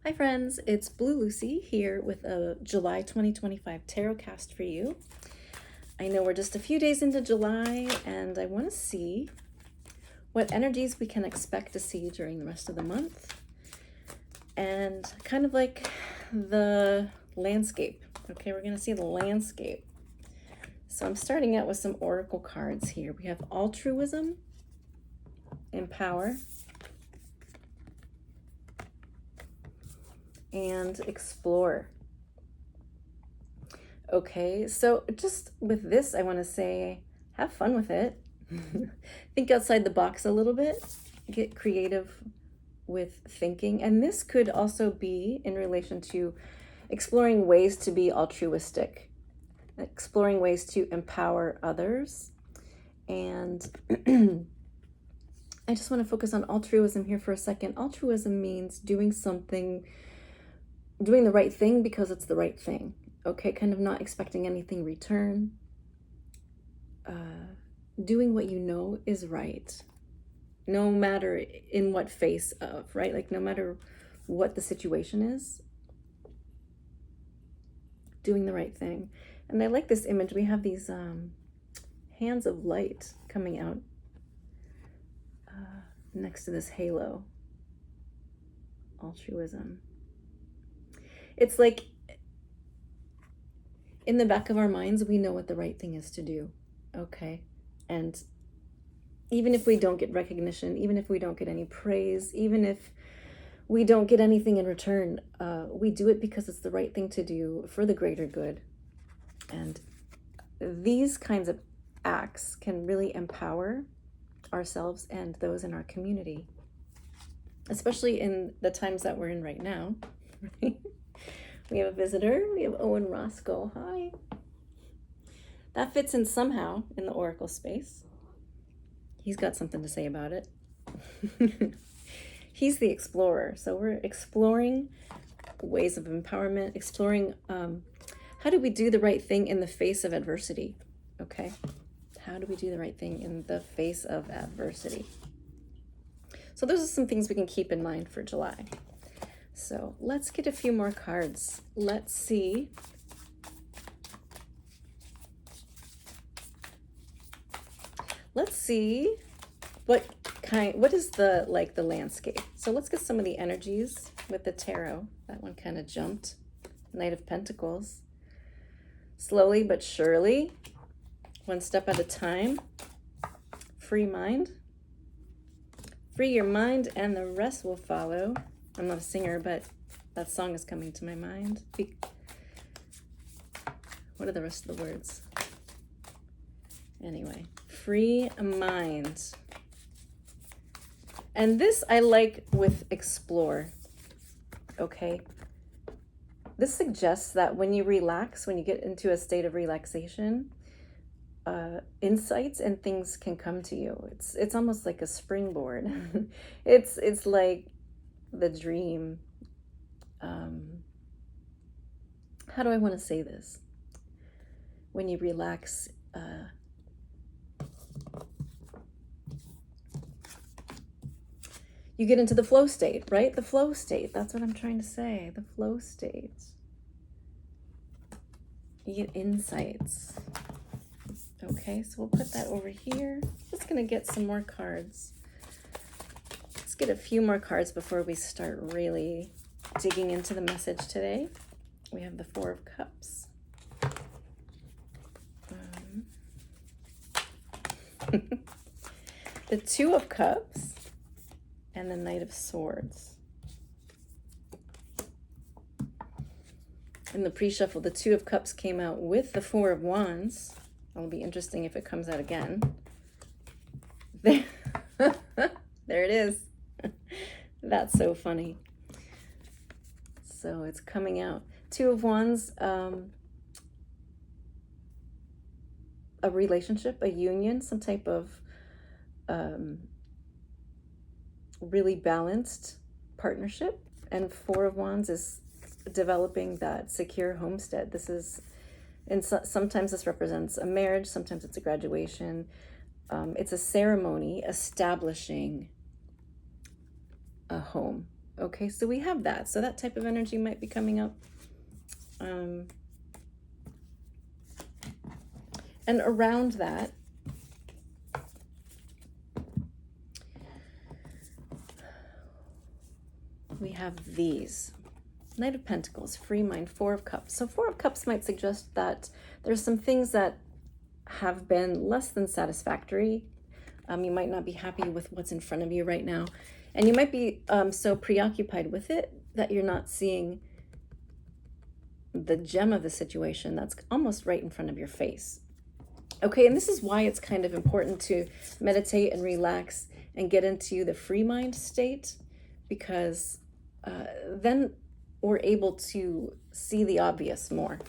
Hi friends, it's Blue Lucy here with a July 2025 Tarotcast for you. I know we're just a few days into July and I want to see what energies we can expect to see during the rest of the month and kind of like the landscape. Okay, we're going to see the landscape. So I'm starting out with some oracle cards here. We have altruism, empower, and explore. Okay, so just with this, I want to say, have fun with it. Think outside the box a little bit. Get creative with thinking. And this could also be in relation to exploring ways to be altruistic, exploring ways to empower others. And I just want to focus on altruism here for a second. Altruism means doing something, doing the right thing because it's the right thing. Okay, kind of not expecting anything return. Doing what you know is right, no matter in what face of, right? Like no matter what the situation is, doing the right thing. And I like this image. We have these hands of light coming out next to this halo. Altruism. It's like in the back of our minds, we know what the right thing is to do. Okay. And even if we don't get recognition, even if we don't get any praise, even if we don't get anything in return, we do it because it's the right thing to do for the greater good. And these kinds of acts can really empower ourselves and those in our community, especially in the times that we're in right now. We have a visitor. We have Owen Roscoe. Hi. That fits in somehow in the oracle space. He's got something to say about it. He's the explorer. So we're exploring ways of empowerment, exploring how do we do the right thing in the face of adversity? Okay. How do we do the right thing in the face of adversity? So those are some things we can keep in mind for July. So let's get a few more cards. Let's see. Let's see what is the landscape. So let's get some of the energies with the tarot. That one kind of jumped. Knight of Pentacles. Slowly but surely, one step at a time. Free mind. Free your mind and the rest will follow. I'm not a singer, but that song is coming to my mind. What are the rest of the words? Anyway, free mind. And this I like with explore. Okay. This suggests that when you relax, when you get into a state of relaxation, insights and things can come to you. It's almost like a springboard. It's like the dream. How do I want to say this? When you relax, you get into the flow state, right? The flow state. That's what I'm trying to say. The flow state. You get insights. Okay, so we'll put that over here. Just going to get some more cards. Let's get a few more cards before we start really digging into the message today. We have the Four of Cups. The Two of Cups and the Knight of Swords. In the pre-shuffle, the Two of Cups came out with the Four of Wands. It'll be interesting if it comes out again. There, there it is. That's so funny. So it's coming out. Two of Wands, a relationship, a union, some type of really balanced partnership. And Four of Wands is developing that secure homestead. This is, and sometimes this represents a marriage, sometimes it's a graduation. It's a ceremony establishing a home, Okay, so we have that. So that type of energy might be coming up. And around that, we have these. Knight of Pentacles, free mind, Four of Cups. So Four of Cups might suggest that there's some things that have been less than satisfactory. You might not be happy with what's in front of you right now. And you might be so preoccupied with it that you're not seeing the gem of the situation that's almost right in front of your face. Okay, and this is why it's kind of important to meditate and relax and get into the free mind state, because then we're able to see the obvious more.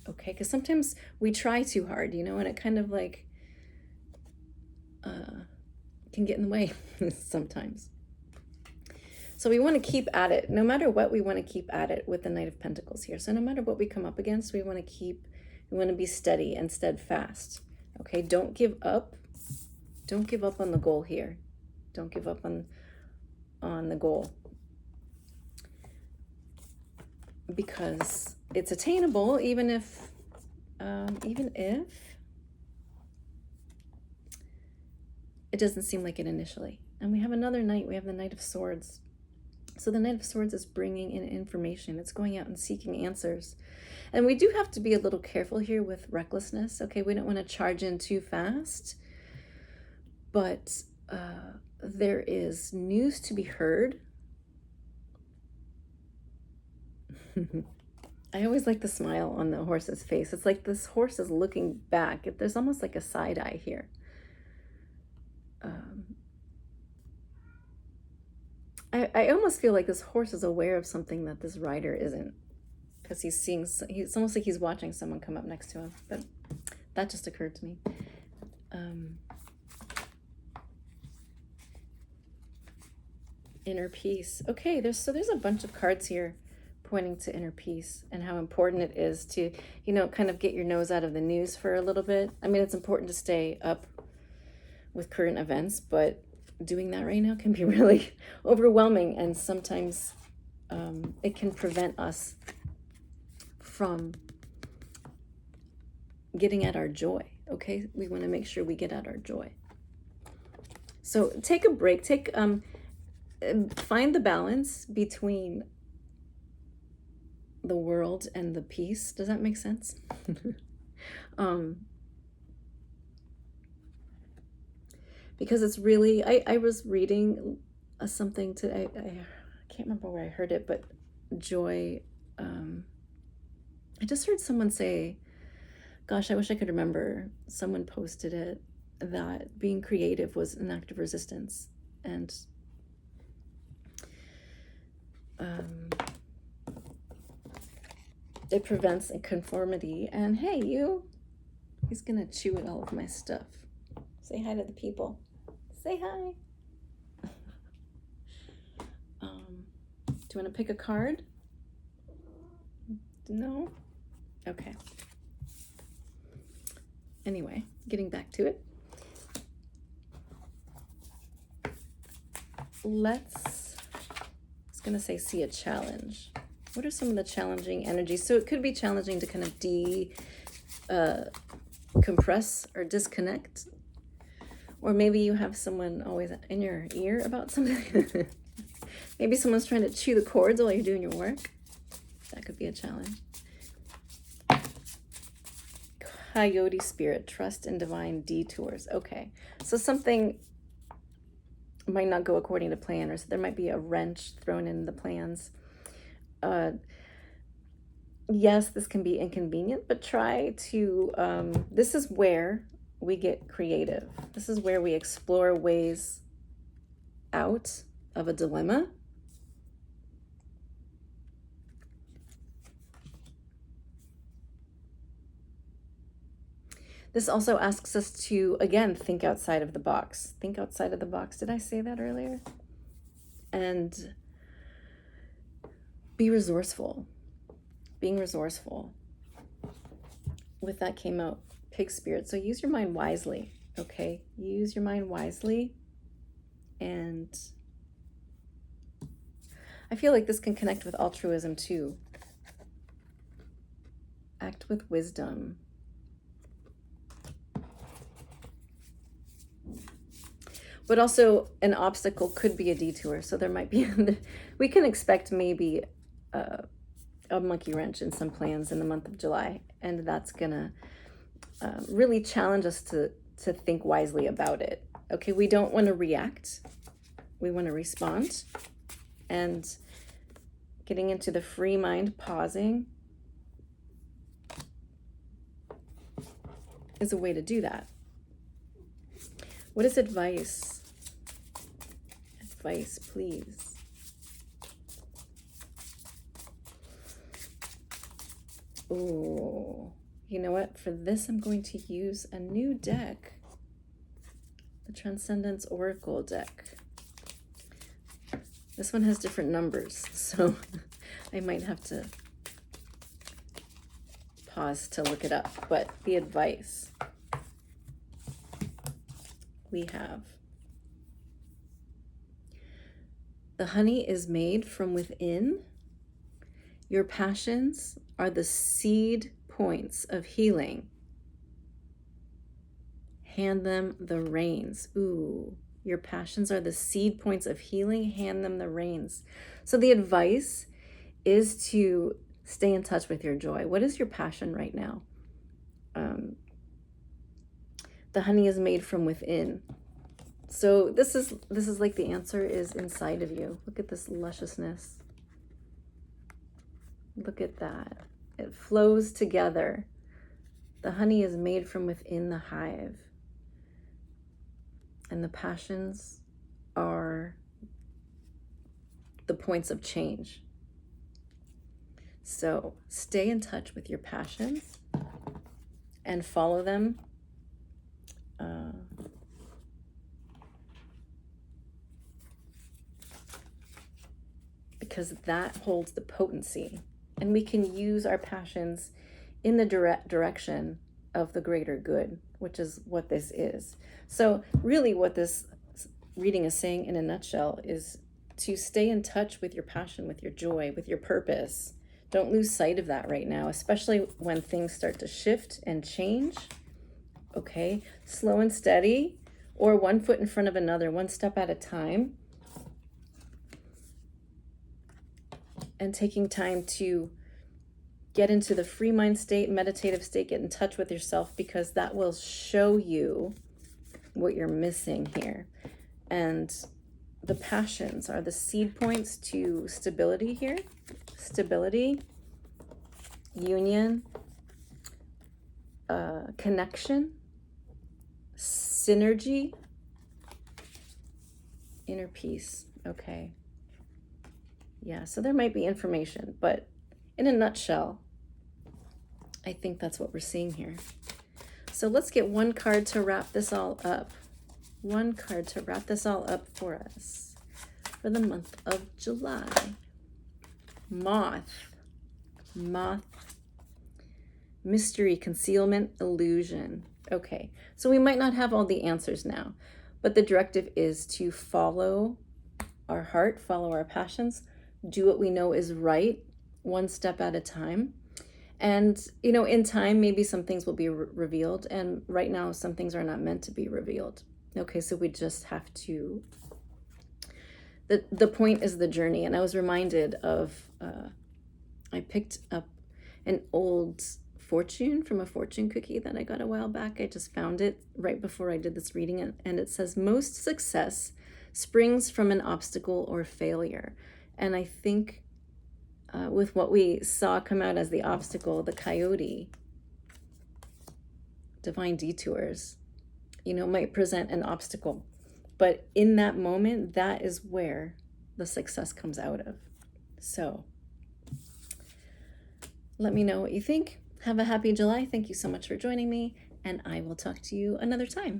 Okay, because sometimes we try too hard, you know, and it kind of like can get in the way sometimes. So we want to keep at it. No matter what, we want to keep at it with the Knight of Pentacles here. So no matter what we come up against, we want to be steady and steadfast. Okay, don't give up. Don't give up on the goal here. Don't give up on the goal. Because it's attainable, even if it doesn't seem like it initially. And we have another knight. We have the Knight of Swords. So the Knight of Swords is bringing in information. It's going out and seeking answers. And we do have to be a little careful here with recklessness. Okay, we don't want to charge in too fast. But there is news to be heard. I always like the smile on the horse's face. It's like this horse is looking back. There's almost like a side eye here. I almost feel like this horse is aware of something that this rider isn't, because it's almost like he's watching someone come up next to him. But that just occurred to me. Inner peace. Okay, there's a bunch of cards here pointing to inner peace and how important it is to, you know, kind of get your nose out of the news for a little bit. I mean, it's important to stay up with current events, but doing that right now can be really overwhelming, and sometimes it can prevent us from getting at our joy. Okay, we want to make sure we get at our joy. So take a break. Find the balance between the world and the peace. Does that make sense? Because it's really, I was reading something I can't remember where I heard it, but joy, I just heard someone say, gosh, I wish I could remember, someone posted it, that being creative was an act of resistance, and it prevents conformity. And hey, he's gonna chew at all of my stuff. Say hi to the people. Say hi. Do you want to pick a card? No? Okay. Anyway, getting back to it. I was going to say see a challenge. What are some of the challenging energies? So it could be challenging to kind of compress or disconnect. Or maybe you have someone always in your ear about something. Maybe someone's trying to chew the cords while you're doing your work. That could be a challenge. Coyote spirit, trust in divine detours. Okay, so something might not go according to plan, or so there might be a wrench thrown in the plans. Yes, this can be inconvenient, but try to, this is where we get creative. This is where we explore ways out of a dilemma. This also asks us to, again, think outside of the box. Think outside of the box. Did I say that earlier? And be resourceful. Being resourceful. With that came out pig spirit. So use your mind wisely, okay? Use your mind wisely and I feel like this can connect with altruism too. Act with wisdom. But also an obstacle could be a detour. So there might be, we can expect maybe a monkey wrench in some plans in the month of July. And that's gonna really challenge us to think wisely about it. Okay, we don't want to react. We want to respond. And getting into the free mind, pausing, is a way to do that. What is advice? Advice, please. Oh, you know what? For this, I'm going to use a new deck. The Transcendence Oracle deck. This one has different numbers, so I might have to pause to look it up. But the advice we have: the honey is made from within. Your passions are the seed points of healing. Hand them the reins. Ooh, your passions are the seed points of healing. Hand them the reins. So the advice is to stay in touch with your joy. What is your passion right now? The honey is made from within. So this is like the answer is inside of you. Look at this lusciousness. Look at that. It flows together. The honey is made from within the hive. And the passions are the points of change. So stay in touch with your passions and follow them. Because that holds the potency. And we can use our passions in the direction of the greater good, which is what this is. So really what this reading is saying in a nutshell is to stay in touch with your passion, with your joy, with your purpose. Don't lose sight of that right now, especially when things start to shift and change. Okay, slow and steady, or one foot in front of another, one step at a time. And taking time to get into the free mind state, meditative state, get in touch with yourself, because that will show you what you're missing here. And the passions are the seed points to stability here. Stability, union, connection, synergy, inner peace. Okay. Yeah, so there might be information, but in a nutshell, I think that's what we're seeing here. So let's get one card to wrap this all up. One card to wrap this all up for us for the month of July. Moth. Moth. Mystery, concealment, illusion. Okay, so we might not have all the answers now, but the directive is to follow our heart, follow our passions, do what we know is right, one step at a time. And, you know, in time, maybe some things will be revealed. And right now, some things are not meant to be revealed. Okay, so we just have to, the point is the journey. And I was reminded of, I picked up an old fortune from a fortune cookie that I got a while back. I just found it right before I did this reading. And it says, most success springs from an obstacle or failure. And I think with what we saw come out as the obstacle, the coyote, divine detours, you know, might present an obstacle. But in that moment, that is where the success comes out of. So let me know what you think. Have a happy July. Thank you so much for joining me, and I will talk to you another time.